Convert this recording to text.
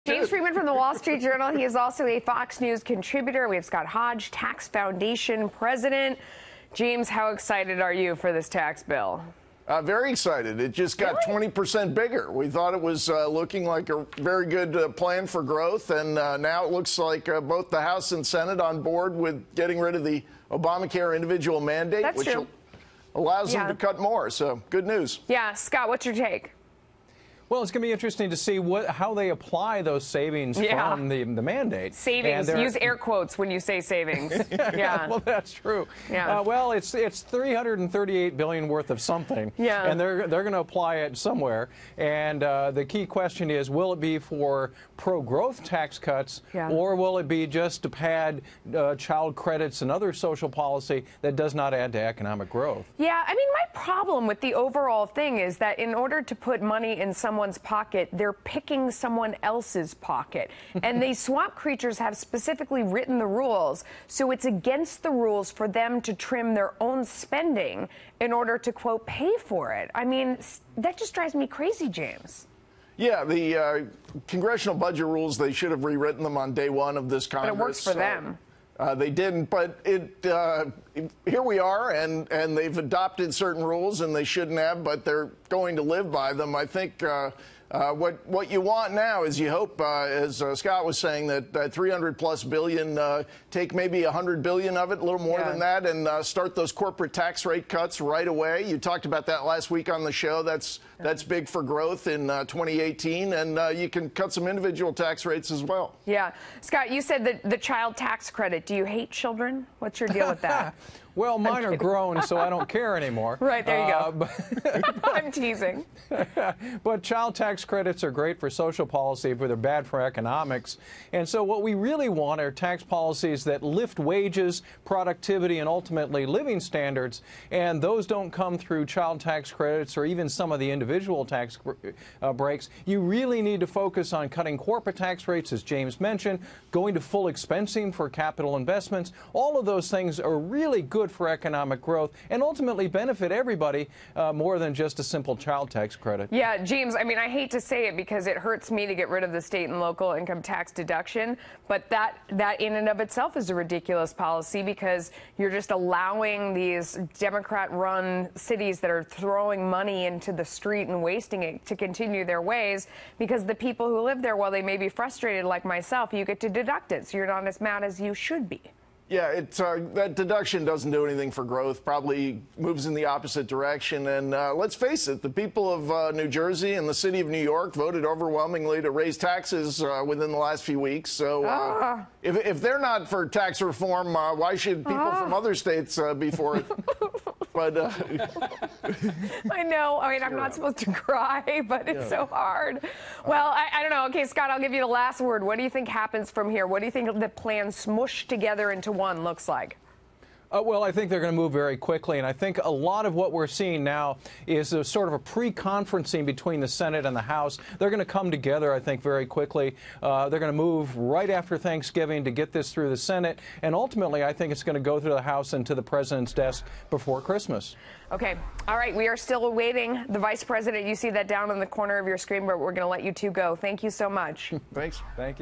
James Freeman from the Wall Street Journal. He is also a Fox News contributor. We have Scott Hodge, Tax Foundation president. James, how excited are you for this tax bill? Very excited. It just got 20% bigger. We thought it was looking like a very good plan for growth, and now it looks like both the House and Senate on board with getting rid of the Obamacare individual mandate, which allows them to cut more. So good news. Yeah. Scott, what's your take? Well, it's going to be interesting to see how they apply those savings from the mandate. Savings. Use air quotes when you say savings. Yeah. Well, that's true. Yeah. Well, it's $338 billion worth of something. Yeah. And they're going to apply it somewhere. And the key question is, will it be for pro-growth tax cuts, or will it be just to pad child credits and other social policy that does not add to economic growth? Yeah. I mean, my problem with the overall thing is that in order to put money in someone's pocket, they're picking someone else's pocket. And these swamp creatures have specifically written the rules, so it's against the rules for them to trim their own spending in order to, quote, pay for it. I mean, that just drives me crazy, James. Yeah, the congressional budget rules, they should have rewritten them on day one of this Congress. But it works for them. They didn't, but here we are, and they've adopted certain rules, and they shouldn't have, but they're going to live by them. I think what you want now is you hope, as Scott was saying, that 300+ billion, take maybe 100 billion of it, a little more than that, and start those corporate tax rate cuts right away. You talked about that last week on the show. That's big for growth in 2018, and you can cut some individual tax rates as well. Yeah. Scott, you said that the child tax credit. Do you hate children? What's your deal with that? Well, mine are grown, so I don't care anymore. Right, there you go. I'm teasing. But child tax credits are great for social policy, but they're bad for economics. And so what we really want are tax policies that lift wages, productivity, and ultimately living standards. And those don't come through child tax credits or even some of the individual tax breaks. You really need to focus on cutting corporate tax rates, as James mentioned, going to full expensing for capital investments. All of those things are really good for economic growth and ultimately benefit everybody more than just a simple child tax credit. Yeah, James, I mean, I hate to say it because it hurts me to get rid of the state and local income tax deduction, but that in and of itself is a ridiculous policy because you're just allowing these Democrat-run cities that are throwing money into the street and wasting it to continue their ways, because the people who live there, while they may be frustrated like myself, you get to deduct it, so you're not as mad as you should be. Yeah, that deduction doesn't do anything for growth, probably moves in the opposite direction. And let's face it, the people of New Jersey and the city of New York voted overwhelmingly to raise taxes within the last few weeks. So if they're not for tax reform, why should people from other states be for it? But I know. I mean, I'm not supposed to cry, but it's so hard. Well, I don't know. Okay, Scott, I'll give you the last word. What do you think happens from here? What do you think the plan smushed together into one looks like? Well, I think they're going to move very quickly, and I think a lot of what we're seeing now is a sort of a pre-conferencing between the Senate and the House. They're going to come together, I think, very quickly. They're going to move right after Thanksgiving to get this through the Senate, and ultimately, I think it's going to go through the House and to the President's desk before Christmas. Okay. All right. We are still awaiting the Vice President. You see that down in the corner of your screen, but we're going to let you two go. Thank you so much. Thanks. Thank you.